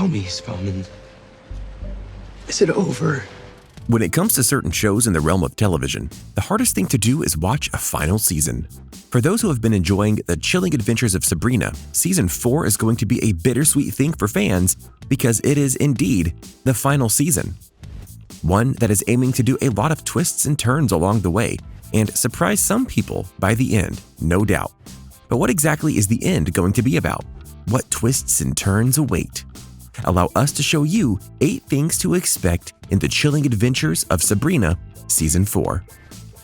Tell me, Spellman, is it over? When it comes to certain shows in the realm of television, the hardest thing to do is watch a final season. For those who have been enjoying The Chilling Adventures of Sabrina, Season 4 is going to be a bittersweet thing for fans because it is indeed the final season. One that is aiming to do a lot of twists and turns along the way and surprise some people by the end, no doubt. But what exactly is the end going to be about? What twists and turns await? Allow us to show you 8 things to expect in The Chilling Adventures of Sabrina, Season 4.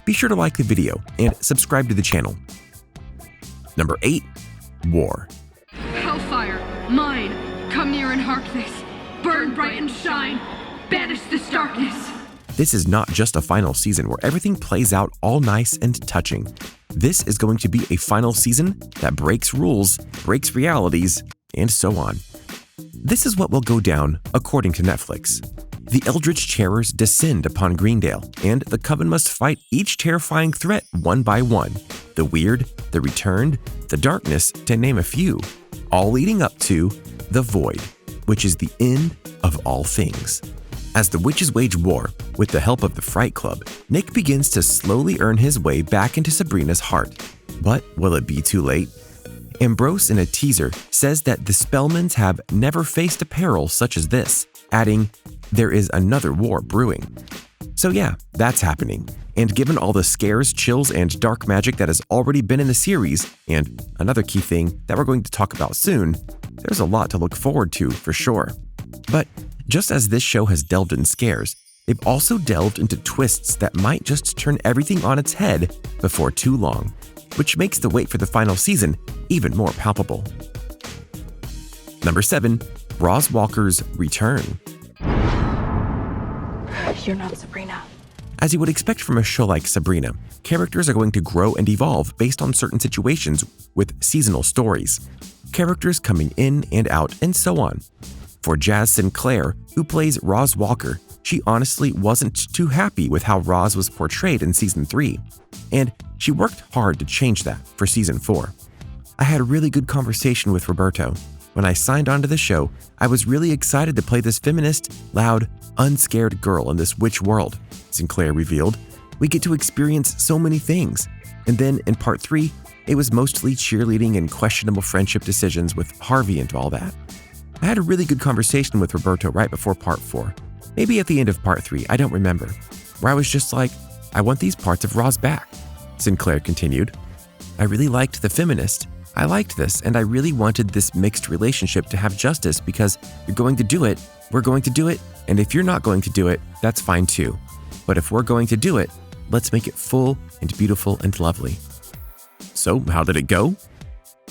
Be sure to like the video and subscribe to the channel. Number 8. War. Hellfire, mine, come near and hark this. Burn bright and shine, banish this darkness. This is not just a final season where everything plays out all nice and touching. This is going to be a final season that breaks rules, breaks realities, and so on. This is what will go down according to Netflix. The Eldritch Terrors descend upon Greendale, and the Coven must fight each terrifying threat one by one. The Weird, the Returned, the Darkness, to name a few, all leading up to the Void, which is the end of all things. As the witches wage war, with the help of the Fright Club, Nick begins to slowly earn his way back into Sabrina's heart. But will it be too late? Ambrose, in a teaser, says that the Spellmans have never faced a peril such as this, adding, "There is another war brewing." So yeah, that's happening. And given all the scares, chills, and dark magic that has already been in the series, and another key thing that we're going to talk about soon, there's a lot to look forward to for sure. But just as this show has delved in scares, they've also delved into twists that might just turn everything on its head before too long, which makes the wait for the final season even more palpable. Number 7. Roz Walker's return. You're not Sabrina. As you would expect from a show like Sabrina, characters are going to grow and evolve based on certain situations with seasonal stories. Characters coming in and out, and so on. For Jazz Sinclair, who plays Roz Walker, she honestly wasn't too happy with how Roz was portrayed in Season 3, and she worked hard to change that for Season 4. I had a really good conversation with Roberto. When I signed on to the show, I was really excited to play this feminist, loud, unscared girl in this witch world, Sinclair revealed. We get to experience so many things. And then in Part 3, it was mostly cheerleading and questionable friendship decisions with Harvey and all that. I had a really good conversation with Roberto right before Part 4, maybe at the end of Part 3, I don't remember, where I was just like, I want these parts of Roz back. Sinclair continued. I really liked the feminist. I liked this, and I really wanted this mixed relationship to have justice because you're going to do it, we're going to do it, and if you're not going to do it, that's fine too. But if we're going to do it, let's make it full and beautiful and lovely. So how did it go?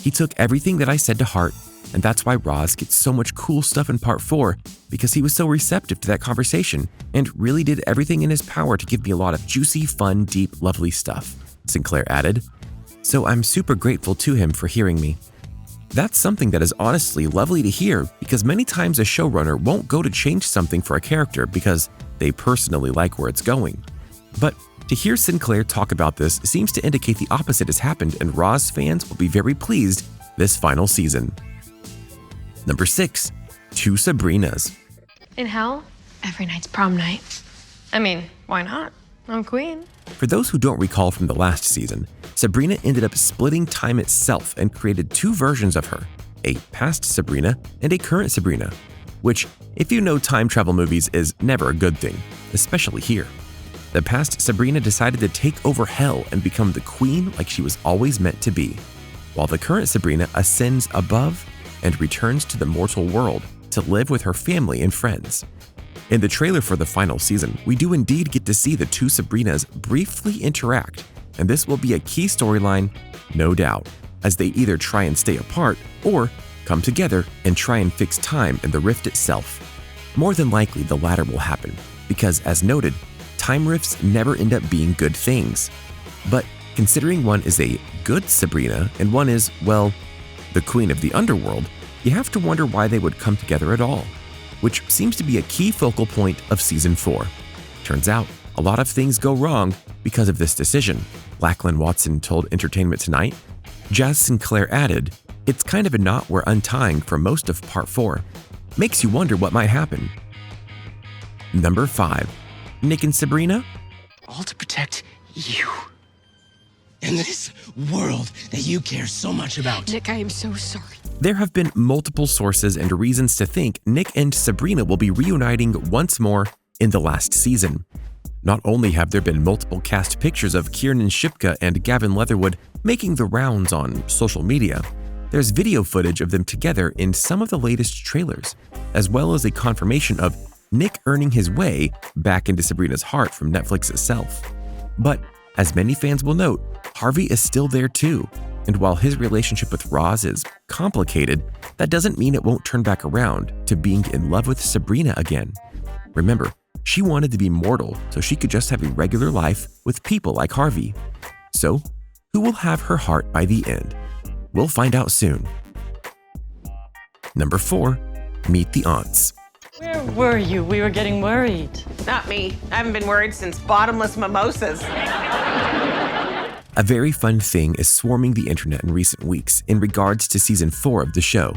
He took everything that I said to heart, and that's why Roz gets so much cool stuff in Part 4, because he was so receptive to that conversation and really did everything in his power to give me a lot of juicy, fun, deep, lovely stuff, Sinclair added. So I'm super grateful to him for hearing me. That's something that is honestly lovely to hear because many times a showrunner won't go to change something for a character because they personally like where it's going. But to hear Sinclair talk about this seems to indicate the opposite has happened and Roz fans will be very pleased this final season. Number 6. 2 Sabrinas. In hell, every night's prom night. I mean, why not? I'm queen. For those who don't recall from the last season, Sabrina ended up splitting time itself and created 2 versions of her, a past Sabrina and a current Sabrina, which, if you know time travel movies, is never a good thing, especially here. The past Sabrina decided to take over hell and become the queen like she was always meant to be, while the current Sabrina ascends above and returns to the mortal world to live with her family and friends. In the trailer for the final season, we do indeed get to see the 2 Sabrinas briefly interact, and this will be a key storyline, no doubt, as they either try and stay apart or come together and try and fix time and the rift itself. More than likely, the latter will happen, because as noted, time rifts never end up being good things. But considering one is a good Sabrina and one is, well, the queen of the underworld, you have to wonder why they would come together at all, which seems to be a key focal point of Season 4. Turns out, a lot of things go wrong because of this decision, Lachlan Watson told Entertainment Tonight. Jazz Sinclair added, it's kind of a knot we're untying for most of Part 4. makes you wonder what might happen. Number 5. Nick and Sabrina? All to protect you. And this world that you care so much about. Nick, I am so sorry. There have been multiple sources and reasons to think Nick and Sabrina will be reuniting once more in the last season. Not only have there been multiple cast pictures of Kiernan Shipka and Gavin Leatherwood making the rounds on social media, there's video footage of them together in some of the latest trailers, as well as a confirmation of Nick earning his way back into Sabrina's heart from Netflix itself. But as many fans will note, Harvey is still there too, and while his relationship with Roz is complicated, that doesn't mean it won't turn back around to being in love with Sabrina again. Remember, she wanted to be mortal so she could just have a regular life with people like Harvey. So, who will have her heart by the end? We'll find out soon. Number 4. Meet the Aunts. Where were you? We were getting worried. Not me. I haven't been worried since bottomless mimosas. A very fun thing is swarming the internet in recent weeks in regards to season 4 of the show,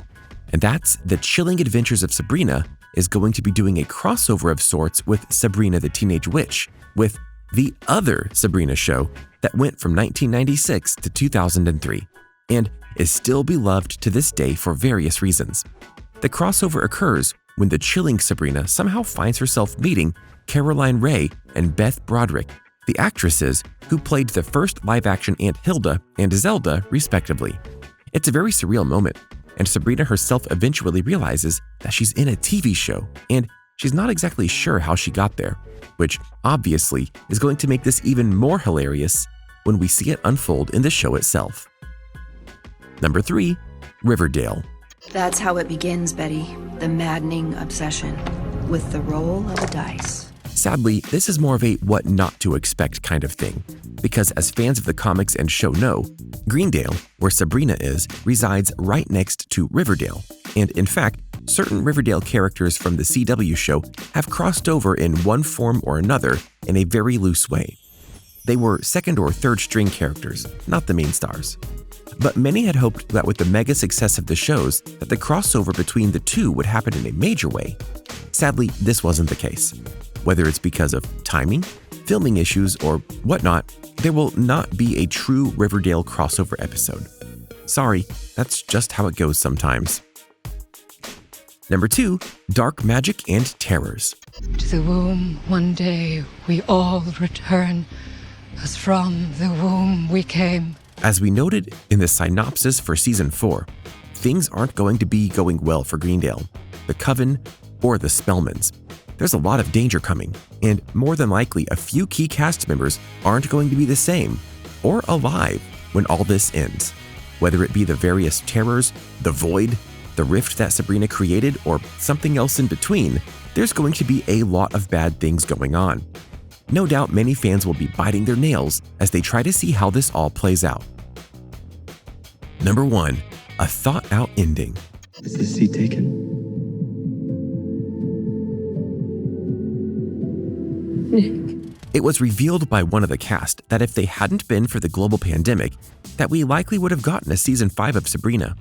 and that's the Chilling Adventures of Sabrina is going to be doing a crossover of sorts with Sabrina the Teenage Witch, with the other Sabrina show that went from 1996 to 2003, and is still beloved to this day for various reasons. The crossover occurs when the chilling Sabrina somehow finds herself meeting Caroline Rhea and Beth Broderick, the actresses who played the first live-action Aunt Hilda and Zelda, respectively. It's a very surreal moment, and Sabrina herself eventually realizes that she's in a TV show, and she's not exactly sure how she got there, which obviously is going to make this even more hilarious when we see it unfold in the show itself. Number 3. Riverdale. That's how it begins, Betty. The maddening obsession with the roll of a dice. Sadly, this is more of a what not to expect kind of thing, because as fans of the comics and show know, Greendale, where Sabrina is, resides right next to Riverdale, and in fact, certain Riverdale characters from the CW show have crossed over in one form or another in a very loose way. They were second or third string characters, not the main stars. But many had hoped that with the mega success of the shows, that the crossover between the two would happen in a major way. Sadly, this wasn't the case. Whether it's because of timing, filming issues, or whatnot, there will not be a true Riverdale crossover episode. Sorry, that's just how it goes sometimes. Number 2, Dark Magic and Terrors. To the womb one day we all return, as from the womb we came. As we noted in the synopsis for Season 4, things aren't going to be going well for Greendale, the Coven, or the Spellmans. There's a lot of danger coming, and more than likely a few key cast members aren't going to be the same or alive when all this ends. Whether it be the various terrors, the void, the rift that Sabrina created, or something else in between, there's going to be a lot of bad things going on. No doubt many fans will be biting their nails as they try to see how this all plays out. Number 1, a thought-out ending. Is this seat taken? Nick. It was revealed by one of the cast that if they hadn't been for the global pandemic, that we likely would have gotten a season 5 of Sabrina.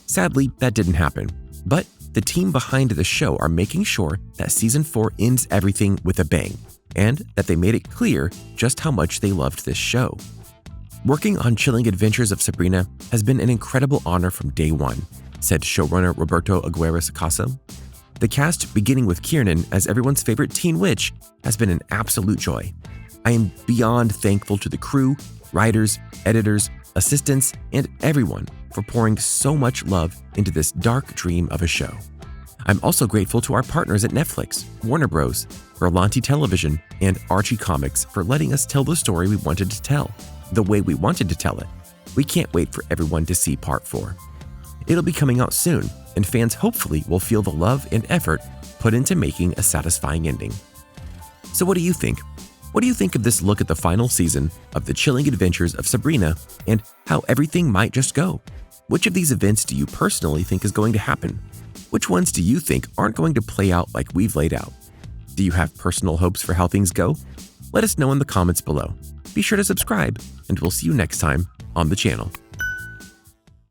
Sadly, that didn't happen. But the team behind the show are making sure that season 4 ends everything with a bang, and that they made it clear just how much they loved this show. Working on Chilling Adventures of Sabrina has been an incredible honor from day one, said showrunner Roberto Aguirre-Sacasa. The cast, beginning with Kiernan as everyone's favorite teen witch, has been an absolute joy. I am beyond thankful to the crew, writers, editors, assistants, and everyone for pouring so much love into this dark dream of a show. I'm also grateful to our partners at Netflix, Warner Bros., Berlanti Television, and Archie Comics for letting us tell the story we wanted to tell, the way we wanted to tell it. We can't wait for everyone to see Part 4. It'll be coming out soon, and fans hopefully will feel the love and effort put into making a satisfying ending. So what do you think? What do you think of this look at the final season of The Chilling Adventures of Sabrina and how everything might just go? Which of these events do you personally think is going to happen? Which ones do you think aren't going to play out like we've laid out? Do you have personal hopes for how things go? Let us know in the comments below. Be sure to subscribe, and we'll see you next time on the channel.